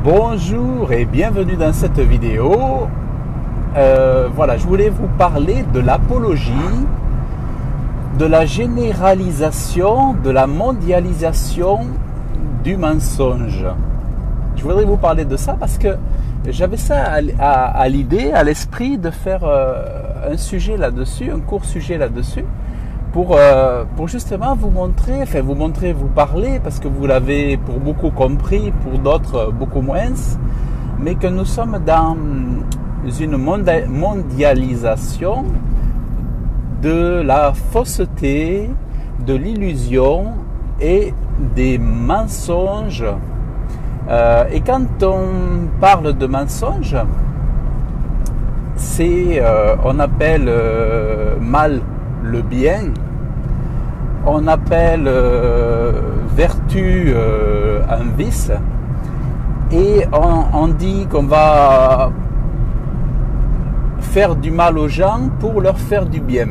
Bonjour et bienvenue dans cette vidéo. Voilà, je voulais vous parler de l'apologie, de la généralisation, de la mondialisation du mensonge. Je voudrais vous parler de ça parce que j'avais ça à l'idée, à l'esprit de faire un sujet là-dessus, un court sujet là-dessus, pour justement vous montrer, vous parler, parce que vous l'avez pour beaucoup compris, pour d'autres beaucoup moins, mais que nous sommes dans une mondialisation de la fausseté, de l'illusion et des mensonges. Et quand on parle de mensonges, on appelle mal le bien, on appelle vertu un vice, et on dit qu'on va faire du mal aux gens pour leur faire du bien.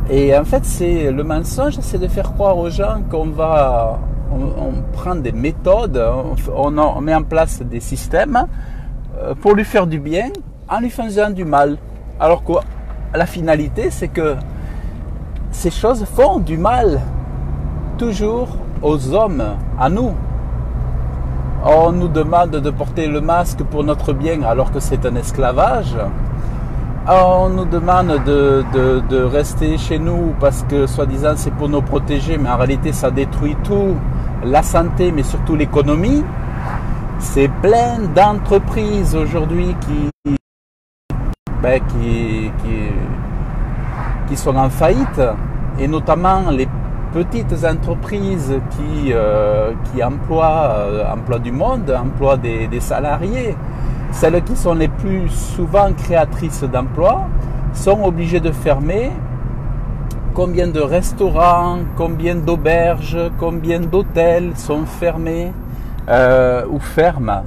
Et en fait, le mensonge, c'est de faire croire aux gens qu'on prend des méthodes, on met en place des systèmes pour lui faire du bien en lui faisant du mal. Alors que la finalité, c'est que ces choses font du mal toujours aux hommes, à nous. On nous demande de porter le masque pour notre bien alors que c'est un esclavage. On nous demande de rester chez nous parce que soi-disant c'est pour nous protéger, mais en réalité ça détruit tout, la santé mais surtout l'économie. C'est plein d'entreprises aujourd'hui qui sont en faillite, et notamment les petites entreprises qui emploient du monde, emploient des salariés. Celles qui sont les plus souvent créatrices d'emplois sont obligées de fermer. Combien de restaurants, combien d'auberges, combien d'hôtels sont fermés ou ferment.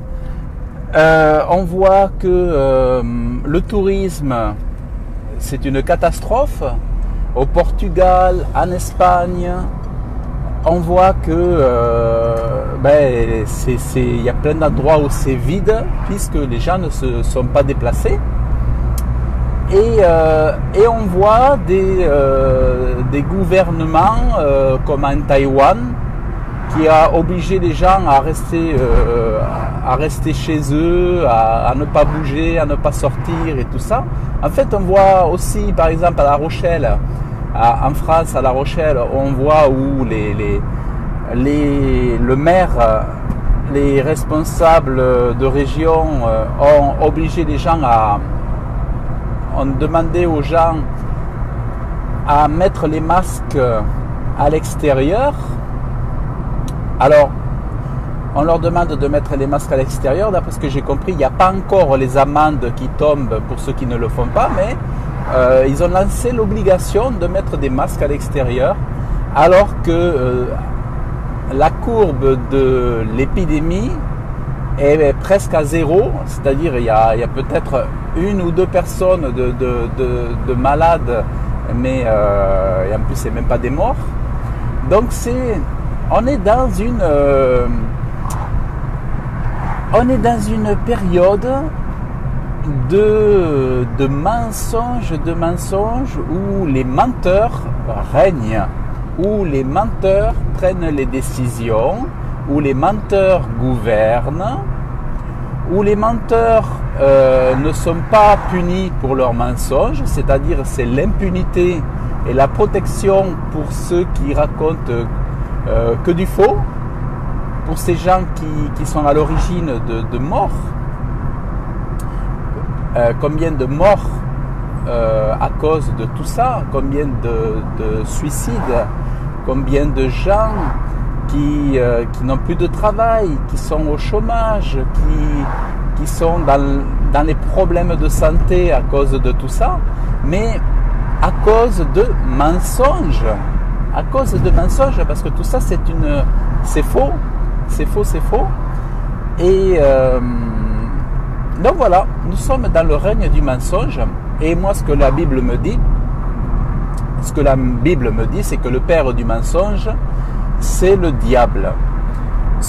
On voit que le tourisme, c'est une catastrophe. Au Portugal, en Espagne, on voit que il y a plein d'endroits où c'est vide puisque les gens ne se sont pas déplacés. Et on voit des gouvernements comme en Taïwan qui a obligé les gens à rester chez eux, à ne pas bouger, à ne pas sortir et tout ça. En fait, on voit aussi, par exemple, à La Rochelle, en France, à La Rochelle, on voit où le maire, les responsables de région ont obligé les gens ont demandé aux gens à mettre les masques à l'extérieur. Alors, on leur demande de mettre les masques à l'extérieur. D'après ce que j'ai compris, il n'y a pas encore les amendes qui tombent pour ceux qui ne le font pas, mais ils ont lancé l'obligation de mettre des masques à l'extérieur, alors que la courbe de l'épidémie est presque à zéro, c'est-à-dire il y a peut-être une ou deux personnes de malades, mais et en plus c'est même pas des morts. Donc on est dans une période de mensonges où les menteurs règnent, où les menteurs prennent les décisions, où les menteurs gouvernent, où les menteurs ne sont pas punis pour leurs mensonges, c'est-à-dire c'est l'impunité et la protection pour ceux qui racontent que du faux, pour ces gens qui sont à l'origine de morts. Combien de morts à cause de tout ça, combien de suicides, combien de gens qui n'ont plus de travail, qui sont au chômage, qui sont dans les problèmes de santé à cause de tout ça, mais à cause de mensonges. À cause de mensonges, parce que tout ça c'est faux. Et donc voilà, nous sommes dans le règne du mensonge. Et moi, ce que la Bible me dit, c'est que le père du mensonge, c'est le diable.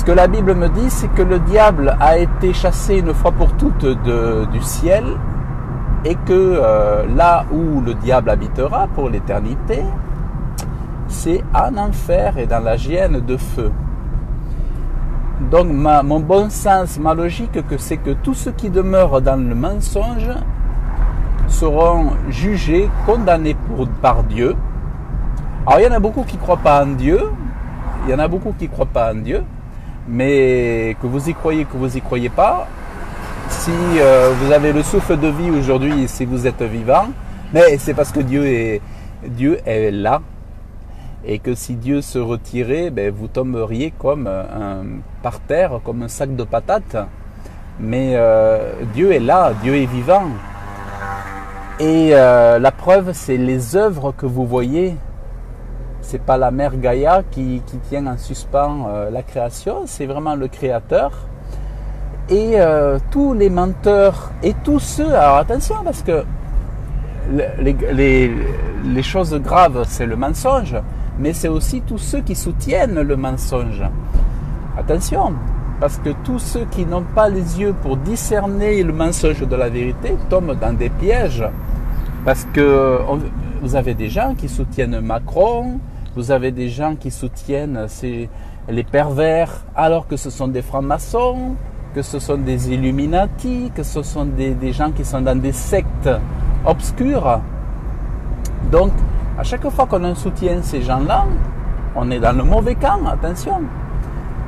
Ce que la Bible me dit, c'est que le diable a été chassé une fois pour toutes du ciel et que là où le diable habitera pour l'éternité, c'est en enfer et dans la géhenne de feu. Donc mon bon sens, ma logique, c'est que tous ceux qui demeurent dans le mensonge seront jugés, condamnés par Dieu. Alors il y en a beaucoup qui ne croient pas en Dieu, mais que vous y croyez, que vous y croyez pas, si vous avez le souffle de vie aujourd'hui, si vous êtes vivant, mais c'est parce que Dieu est là, et que si Dieu se retirait, vous tomberiez comme par terre, comme un sac de patates. Mais Dieu est là, Dieu est vivant. Et la preuve, c'est les œuvres que vous voyez. C'est pas la mère Gaïa qui tient en suspens la création, c'est vraiment le Créateur. Et tous les menteurs et tous ceux, alors attention, parce que les choses graves, c'est le mensonge, mais c'est aussi tous ceux qui soutiennent le mensonge. Attention, parce que tous ceux qui n'ont pas les yeux pour discerner le mensonge de la vérité tombent dans des pièges. Parce que vous avez des gens qui soutiennent Macron, vous avez des gens qui soutiennent les pervers, alors que ce sont des francs-maçons, que ce sont des Illuminati, que ce sont des gens qui sont dans des sectes obscures. Donc, à chaque fois qu'on soutient ces gens-là, on est dans le mauvais camp, attention.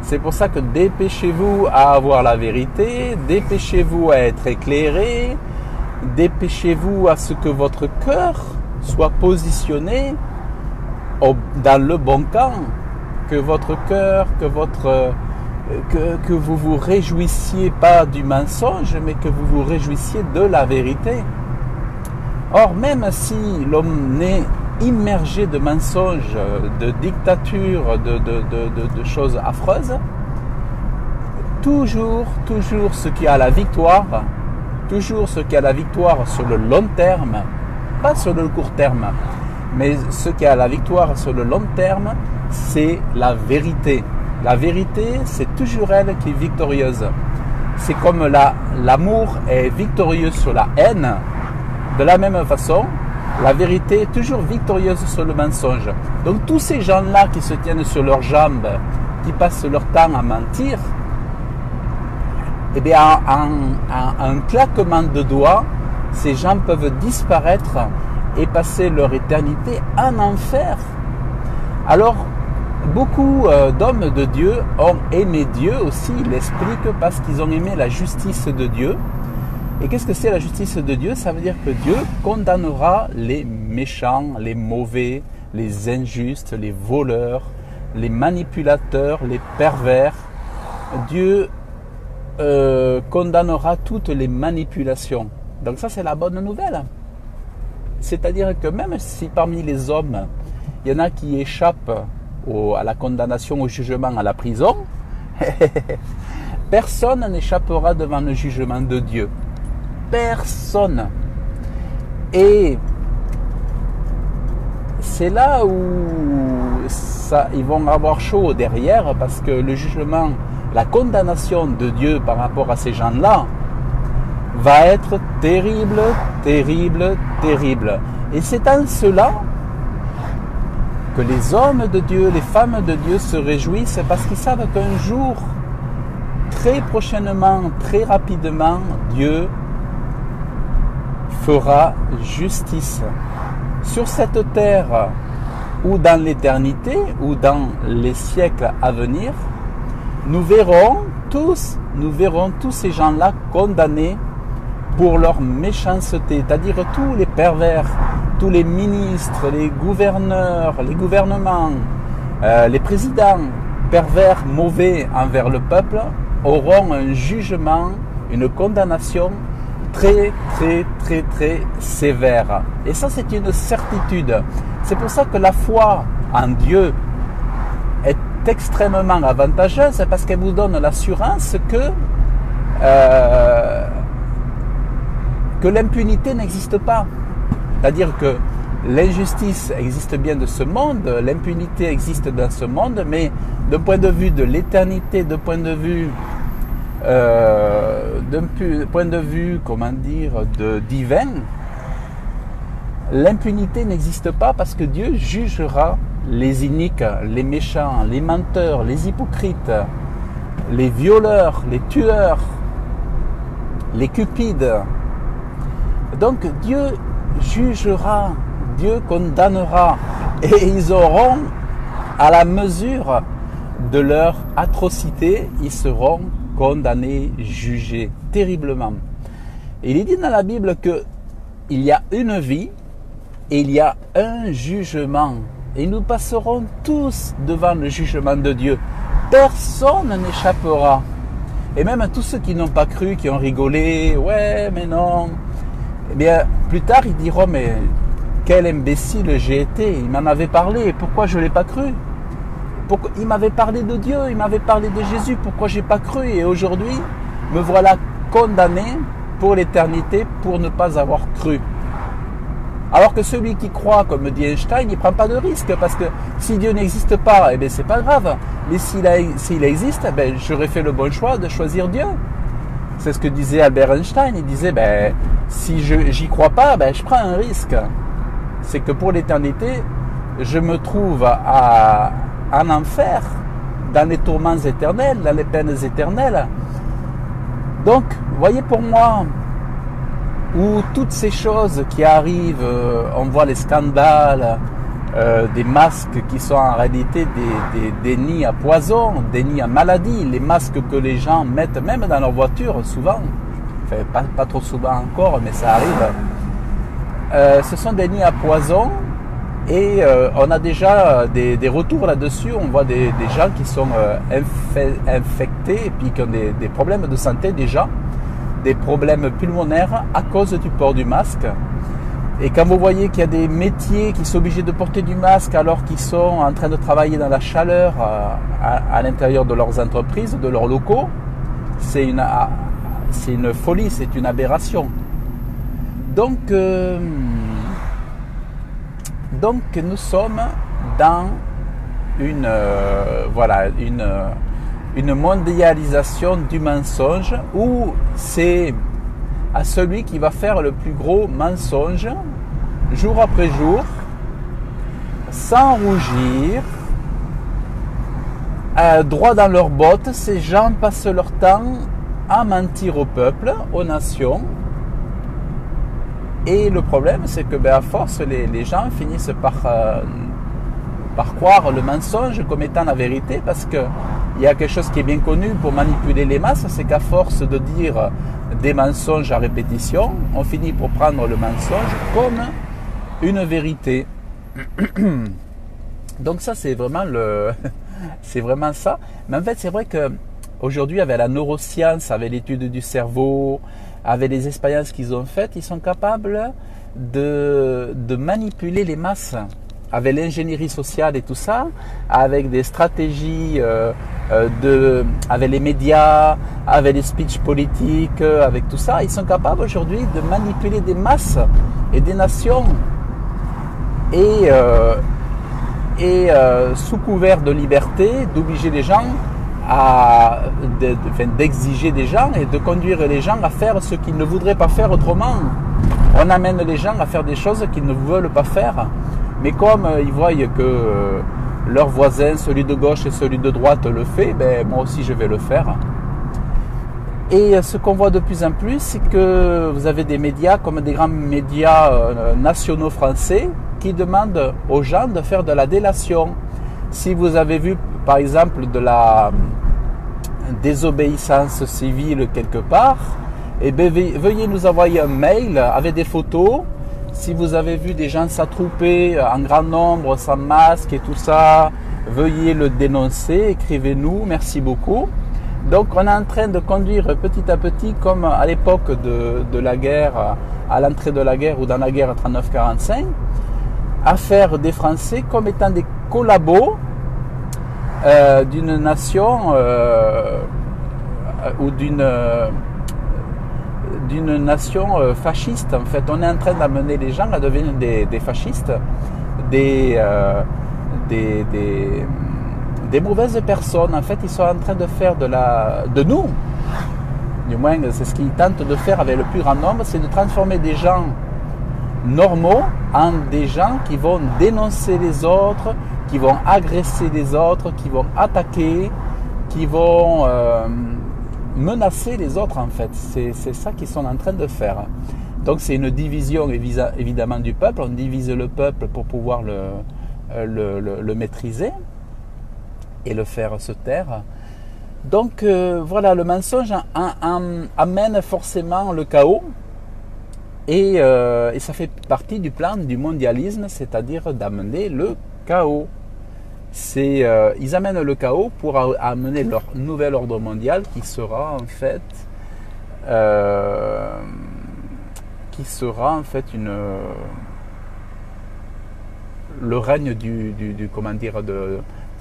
C'est pour ça que dépêchez-vous à avoir la vérité, dépêchez-vous à être éclairé, dépêchez-vous à ce que votre cœur soit positionné dans le bon camp, que votre cœur, que vous vous réjouissiez pas du mensonge, mais que vous vous réjouissiez de la vérité. Or, même si l'homme n'est immergé de mensonges, de dictatures, de choses affreuses, toujours ce qui a la victoire, sur le long terme, pas sur le court terme, mais ce qui a la victoire sur le long terme, c'est la vérité. La vérité, c'est toujours elle qui est victorieuse. C'est comme l'amour est victorieux sur la haine. De la même façon, la vérité est toujours victorieuse sur le mensonge. Donc tous ces gens-là qui se tiennent sur leurs jambes, qui passent leur temps à mentir, eh bien, en un claquement de doigts, ces gens peuvent disparaître et passer leur éternité en enfer. Alors, beaucoup d'hommes de Dieu ont aimé Dieu aussi, ils l'expliquent parce qu'ils ont aimé la justice de Dieu. Et qu'est-ce que c'est la justice de Dieu? Ça veut dire que Dieu condamnera les méchants, les mauvais, les injustes, les voleurs, les manipulateurs, les pervers. Dieu condamnera toutes les manipulations. Donc ça, c'est la bonne nouvelle. C'est-à-dire que même si parmi les hommes, il y en a qui échappent à la condamnation, au jugement, à la prison, personne n'échappera devant le jugement de Dieu. Personne. Et c'est là où ils vont avoir chaud derrière, parce que le jugement, la condamnation de Dieu par rapport à ces gens-là va être terrible, terrible, terrible. Et c'est en cela que les hommes de Dieu, les femmes de Dieu se réjouissent, parce qu'ils savent qu'un jour, très prochainement, très rapidement, Dieu fera justice sur cette terre, ou dans l'éternité, ou dans les siècles à venir. Nous verrons tous ces gens-là condamnés pour leur méchanceté, c'est-à-dire tous les pervers, tous les ministres, les gouverneurs, les gouvernements, les présidents pervers, mauvais envers le peuple, auront un jugement, une condamnation très, très, très, très sévère. Et ça, c'est une certitude. C'est pour ça que la foi en Dieu est extrêmement avantageuse, parce qu'elle vous donne l'assurance que l'impunité n'existe pas. C'est-à-dire que l'injustice existe bien de ce monde, l'impunité existe dans ce monde, mais d'un point de vue de l'éternité, d'un point de vue, comment dire, divin, l'impunité n'existe pas parce que Dieu jugera les iniques, les méchants, les menteurs, les hypocrites, les violeurs, les tueurs, les cupides. Donc Dieu jugera, Dieu condamnera, et ils auront, à la mesure de leur atrocité, ils seront condamnés, jugés terriblement. Et il est dit dans la Bible qu'il y a une vie et il y a un jugement. Et nous passerons tous devant le jugement de Dieu. Personne n'échappera. Et même tous ceux qui n'ont pas cru, qui ont rigolé, ouais, mais non. Eh bien, plus tard, ils diront, mais quel imbécile j'ai été. Il m'en avait parlé, pourquoi je ne l'ai pas cru? Il m'avait parlé de Dieu, il m'avait parlé de Jésus, pourquoi je n'ai pas cru? Et aujourd'hui, me voilà condamné pour l'éternité pour ne pas avoir cru. Alors que celui qui croit, comme dit Einstein, il ne prend pas de risque, parce que si Dieu n'existe pas, eh bien c'est pas grave. Mais s'il existe, eh bien, j'aurais fait le bon choix de choisir Dieu. C'est ce que disait Albert Einstein. Il disait, ben, si j'y crois pas, ben, je prends un risque. C'est que pour l'éternité, je me trouve en enfer, dans les tourments éternels, dans les peines éternelles. Donc, voyez pour moi, où toutes ces choses qui arrivent, on voit les scandales, des masques qui sont en réalité des nids à poison, des nids à maladie, les masques que les gens mettent même dans leur voiture souvent, enfin pas trop souvent encore, mais ça arrive. Ce sont des nids à poison et on a déjà des retours là-dessus, on voit des gens qui sont infectés et puis qui ont des problèmes de santé déjà, des problèmes pulmonaires à cause du port du masque. Et quand vous voyez qu'il y a des métiers qui sont obligés de porter du masque alors qu'ils sont en train de travailler dans la chaleur à l'intérieur de leurs entreprises, de leurs locaux, c'est une folie, c'est une aberration. Donc nous sommes dans une mondialisation du mensonge où c'est à celui qui va faire le plus gros mensonge jour après jour, sans rougir, droit dans leurs bottes. Ces gens passent leur temps à mentir au peuple, aux nations. Et le problème, c'est que à force, les gens finissent par croire le mensonge comme étant la vérité, parce qu'il y a quelque chose qui est bien connu pour manipuler les masses, c'est qu'à force de dire des mensonges à répétition, on finit pour prendre le mensonge comme une vérité. Donc ça, c'est vraiment ça. Mais en fait, c'est vrai qu'aujourd'hui, avec la neuroscience, avec l'étude du cerveau, avec les expériences qu'ils ont faites, ils sont capables de manipuler les masses avec l'ingénierie sociale et tout ça, avec des stratégies avec les médias, avec les speeches politiques, avec tout ça. Ils sont capables aujourd'hui de manipuler des masses et des nations. Et sous couvert de liberté, d'obliger les gens d'exiger des gens et de conduire les gens à faire ce qu'ils ne voudraient pas faire autrement. On amène les gens à faire des choses qu'ils ne veulent pas faire. Mais comme ils voient que leur voisin, celui de gauche et celui de droite le fait, ben moi aussi je vais le faire. Et ce qu'on voit de plus en plus, c'est que vous avez des médias comme des grands médias nationaux français qui demandent aux gens de faire de la délation. Si vous avez vu par exemple de la désobéissance civile quelque part, eh bien, veuillez nous envoyer un mail avec des photos. Si vous avez vu des gens s'attrouper en grand nombre, sans masque et tout ça, veuillez le dénoncer, écrivez-nous, merci beaucoup. Donc on est en train de conduire petit à petit, comme à l'époque de la guerre, à l'entrée de la guerre ou dans la guerre 39-45, à faire des Français comme étant des collabos d'une nation ou d'une nation fasciste. En fait, on est en train d'amener les gens à devenir des fascistes, des mauvaises personnes. En fait, ils sont en train de faire de nous, du moins c'est ce qu'ils tentent de faire avec le plus grand nombre, c'est de transformer des gens normaux en des gens qui vont dénoncer les autres, qui vont agresser les autres, qui vont attaquer, qui vont menacer les autres en fait. C'est ça qu'ils sont en train de faire. Donc c'est une division évidemment du peuple. On divise le peuple pour pouvoir le maîtriser et le faire se taire. Donc voilà, le mensonge amène forcément le chaos et ça fait partie du plan du mondialisme, c'est-à-dire d'amener le chaos. Ils amènent le chaos pour amener leur nouvel ordre mondial qui sera en fait le règne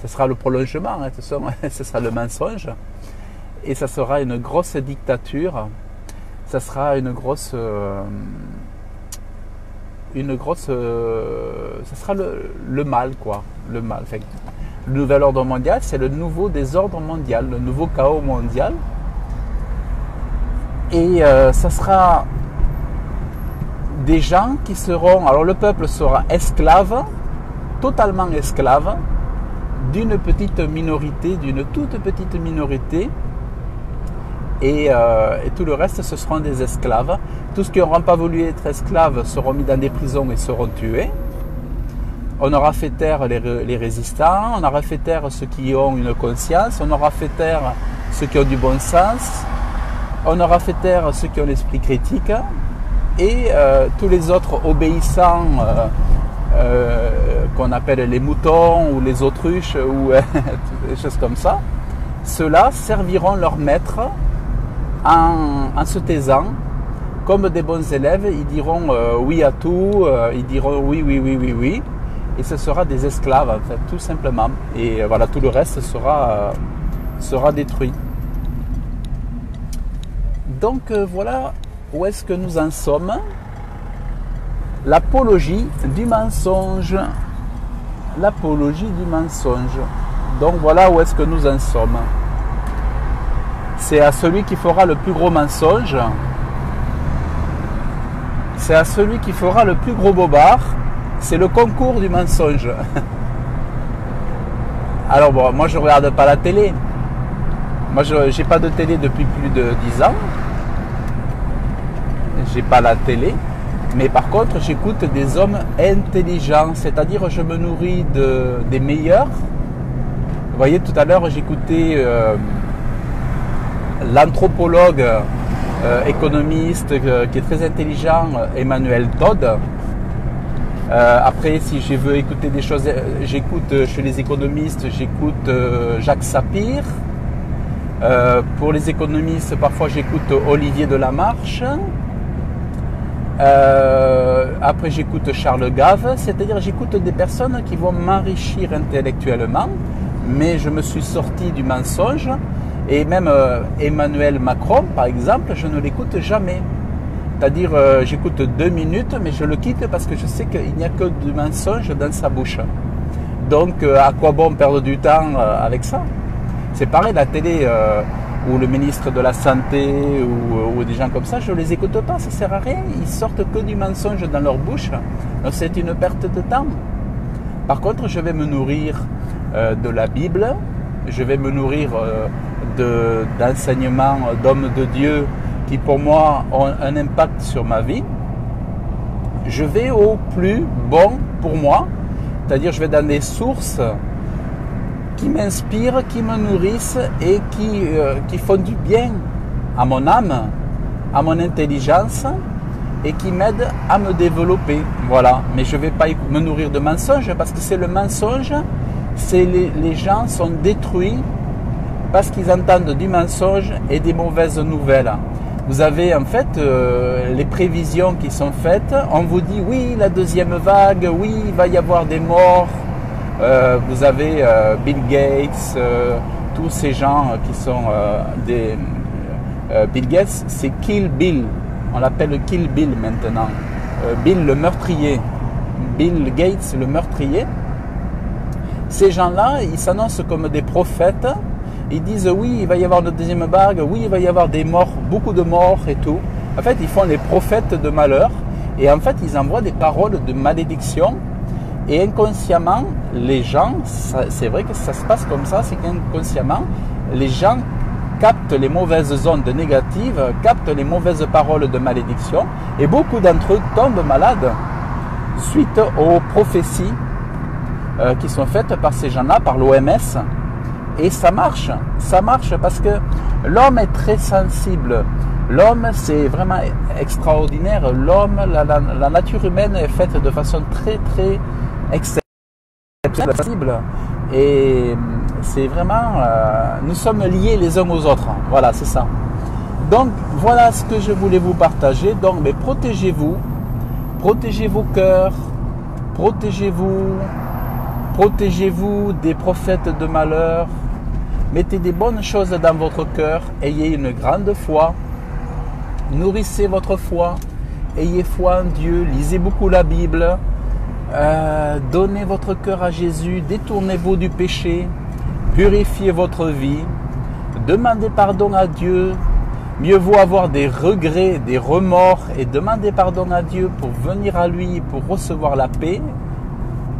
ce sera le prolongement, hein, ce sera le mensonge, et ça sera une grosse dictature, ça sera ça sera le mal, quoi, le mal. Enfin, le nouvel ordre mondial, c'est le nouveau désordre mondial, le nouveau chaos mondial, et ça sera des gens qui seront, alors le peuple sera esclave, totalement esclave, d'une petite minorité, d'une toute petite minorité, et tout le reste ce seront des esclaves. Tous ceux qui n'auront pas voulu être esclaves seront mis dans des prisons et seront tués. On aura fait taire les résistants, on aura fait taire ceux qui ont une conscience, on aura fait taire ceux qui ont du bon sens, on aura fait taire ceux qui ont l'esprit critique, et tous les autres obéissants qu'on appelle les moutons ou les autruches ou des choses comme ça, ceux-là serviront leur maître en se taisant. Comme des bons élèves, ils diront oui à tout, ils diront oui, oui, oui, oui, oui, et ce sera des esclaves en fait, tout simplement. Et voilà, tout le reste sera détruit. Donc voilà où est-ce que nous en sommes. L'apologie du mensonge. L'apologie du mensonge. Donc voilà où est-ce que nous en sommes. C'est à celui qui fera le plus gros mensonge. C'est à celui qui fera le plus gros bobard. C'est le concours du mensonge. Alors bon, moi je ne regarde pas la télé. Moi je n'ai pas de télé depuis plus de 10 ans. J'ai pas la télé. Mais par contre, j'écoute des hommes intelligents, c'est-à-dire je me nourris des meilleurs. Vous voyez, tout à l'heure, j'écoutais l'anthropologue économiste qui est très intelligent, Emmanuel Todd. Après, si je veux écouter des choses, j'écoute chez les économistes, j'écoute Jacques Sapir. Pour les économistes, parfois j'écoute Olivier Delamarche. Après j'écoute Charles Gave, c'est-à-dire j'écoute des personnes qui vont m'enrichir intellectuellement, mais je me suis sorti du mensonge, et même Emmanuel Macron par exemple, je ne l'écoute jamais. C'est-à-dire j'écoute 2 minutes, mais je le quitte parce que je sais qu'il n'y a que du mensonge dans sa bouche. Donc à quoi bon perdre du temps avec ça? C'est pareil, la télé ou le ministre de la Santé ou des gens comme ça, je ne les écoute pas, ça ne sert à rien, ils sortent que du mensonge dans leur bouche, donc c'est une perte de temps. Par contre, je vais me nourrir de la Bible, je vais me nourrir d'enseignements d'hommes de Dieu qui pour moi ont un impact sur ma vie. Je vais au plus bon pour moi, c'est-à-dire je vais dans des sources qui m'inspirent, qui me nourrissent et qui font du bien à mon âme, à mon intelligence et qui m'aident à me développer. Voilà. Mais je ne vais pas me nourrir de mensonges parce que c'est le mensonge, les gens sont détruits parce qu'ils entendent du mensonge et des mauvaises nouvelles. Vous avez en fait les prévisions qui sont faites, on vous dit oui, la deuxième vague, oui, il va y avoir des morts. Vous avez Bill Gates, tous ces gens qui sont Bill Gates, c'est Kill Bill. On l'appelle Kill Bill maintenant. Bill le meurtrier. Bill Gates le meurtrier. Ces gens-là, ils s'annoncent comme des prophètes. Ils disent oui, il va y avoir une deuxième vague, oui, il va y avoir des morts, beaucoup de morts et tout. En fait, ils font les prophètes de malheur. Et en fait, ils envoient des paroles de malédiction. Et inconsciemment, les gens, c'est vrai que ça se passe comme ça, c'est qu'inconsciemment, les gens captent les mauvaises ondes négatives, captent les mauvaises paroles de malédiction. Et beaucoup d'entre eux tombent malades suite aux prophéties qui sont faites par ces gens-là, par l'OMS. Et ça marche parce que l'homme est très sensible. L'homme, c'est vraiment extraordinaire. L'homme, la nature humaine est faite de façon très, très exceptionnelle. Et c'est vraiment... nous sommes liés les uns aux autres. Voilà, c'est ça. Donc, voilà ce que je voulais vous partager. Donc, mais protégez-vous. Protégez vos cœurs. Protégez-vous des prophètes de malheur. Mettez des bonnes choses dans votre cœur. Ayez une grande foi. Nourrissez votre foi. Ayez foi en Dieu. Lisez beaucoup la Bible. Donnez votre cœur à Jésus. Détournez-vous du péché. Purifiez votre vie. Demandez pardon à Dieu. Mieux vaut avoir des regrets, des remords et demander pardon à Dieu pour venir à lui, pour recevoir la paix,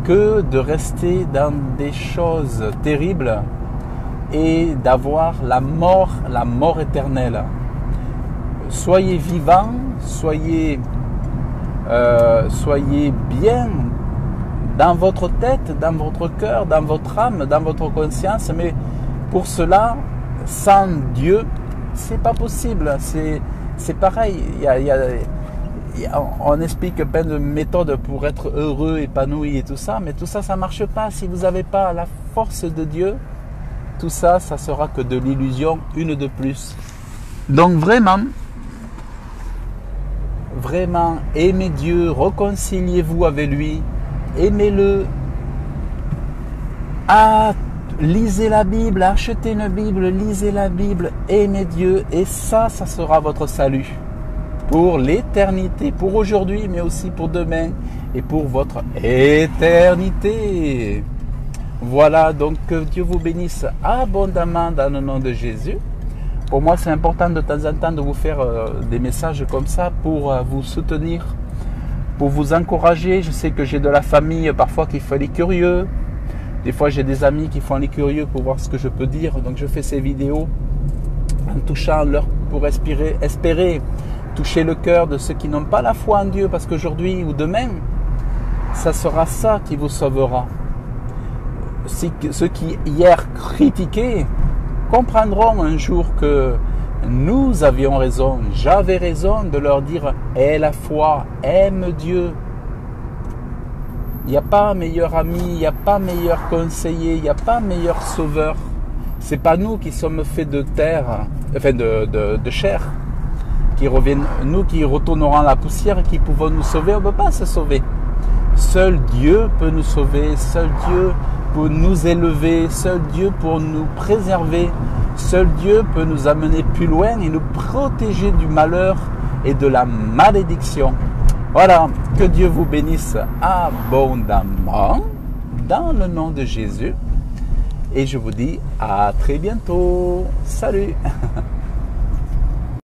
que de rester dans des choses terribles et d'avoir la mort éternelle. Soyez vivants, soyez bien dans votre tête, dans votre cœur, dans votre âme, dans votre conscience, mais pour cela, sans Dieu, c'est pas possible. C'est pareil. On explique plein de méthodes pour être heureux, épanoui et tout ça, mais tout ça, ça marche pas. Si vous n'avez pas la force de Dieu, tout ça, ça sera que de l'illusion, une de plus. Donc vraiment, aimez Dieu, réconciliez-vous avec lui, aimez-le. Lisez la Bible, achetez une Bible, lisez la Bible, aimez Dieu et ça sera votre salut pour l'éternité, pour aujourd'hui, mais aussi pour demain et pour votre éternité. Voilà, donc que Dieu vous bénisse abondamment dans le nom de Jésus. Pour moi, c'est important de temps en temps de vous faire des messages comme ça pour vous soutenir, pour vous encourager. Je sais que j'ai de la famille parfois qui fait les curieux. Des fois, j'ai des amis qui font les curieux pour voir ce que je peux dire. Donc, je fais ces vidéos en touchant leur pour espérer toucher le cœur de ceux qui n'ont pas la foi en Dieu. Parce qu'aujourd'hui ou demain, ça sera ça qui vous sauvera. Ceux qui hier critiquaient comprendront un jour que nous avions raison. J'avais raison de leur dire « Aie la foi, aime Dieu ». Il n'y a pas meilleur ami, il n'y a pas meilleur conseiller, il n'y a pas meilleur sauveur. Ce n'est pas nous qui sommes faits de terre, enfin de chair, nous qui retournerons à la poussière, qui pouvons nous sauver. On ne peut pas se sauver. Seul Dieu peut nous sauver, seul Dieu peut nous élever, seul Dieu pour nous préserver, seul Dieu peut nous amener plus loin et nous protéger du malheur et de la malédiction. Voilà, que Dieu vous bénisse abondamment dans le nom de Jésus. Et je vous dis à très bientôt. Salut!